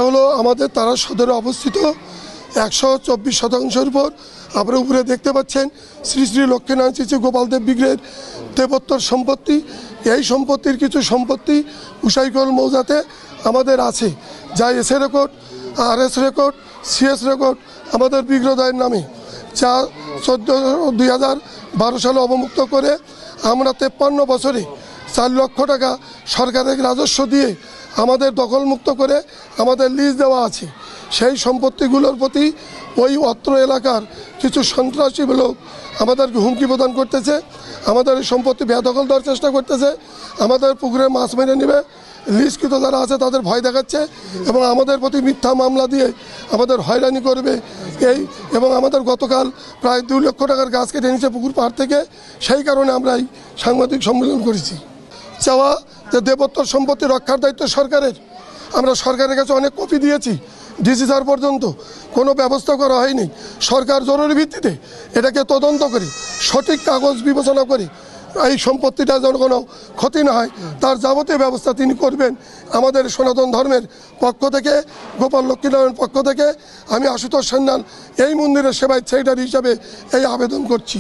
হলো আমাদের তারা সদরে অবস্থিত 124 শতাংশের উপর। আপনারা উপরে দেখতে পাচ্ছেন শ্রী শ্রী লক্ষ্মীনারায়ণ শ্রী গোপালদেব বিগ্রহের দেবোত্তর সম্পত্তি। এই সম্পত্তির কিছু সম্পত্তি উসাইকল মৌজাতে আমাদের আছে, যা S record, RS record, CS record আমাদের বিগ্রহদায়ের নামে, যা 2012 সালে অবমুক্ত করে আমরা 53 বছরে 4 লক্ষ টাকা সরকারের রাজস্ব দিয়ে আমাদের দখলমুক্ত করে আমাদের লিজ দেওয়া আছে। সেই সম্পত্তিগুলোর প্রতি ওই অত্র এলাকার কিছু সন্ত্রাসী লোক আমাদেরকে হুমকি প্রদান করতেছে, আমাদের এই সম্পত্তি বেদখল দেওয়ার চেষ্টা করতেছে, আমাদের পুকুরে মাছ মেরে নেবে, লিজকৃত যারা আছে তাদের ভয় দেখাচ্ছে এবং আমাদের প্রতি মিথ্যা মামলা দিয়ে আমাদের হয়রানি করবে এবং আমাদের গতকাল প্রায় 2 লক্ষ টাকার গাছ কেটে নিচ্ছে পুকুর পাড় থেকে। সেই কারণে আমরা এই সাংবাদিক সম্মেলন করেছি। চাওয়া যে দেবোত্তর সম্পত্তি রক্ষার দায়িত্ব সরকারের। আমরা সরকারের কাছে অনেক কপি দিয়েছি, ডিসি স্যার পর্যন্ত কোনো ব্যবস্থা করা হয়নি। সরকার জরুরি ভিত্তিতে এটাকে তদন্ত করে সঠিক কাগজ বিবেচনা করে এই সম্পত্তিটা যেন কোনো ক্ষতি না হয় তার যাবতীয় ব্যবস্থা তিনি করবেন। আমাদের সনাতন ধর্মের পক্ষ থেকে, গোপাল লক্ষ্মীনারায়ণ পক্ষ থেকে আমি আশুতোষ সান্যাল এই মন্দিরের সেবায় সেক্রেটারি হিসাবে এই আবেদন করছি।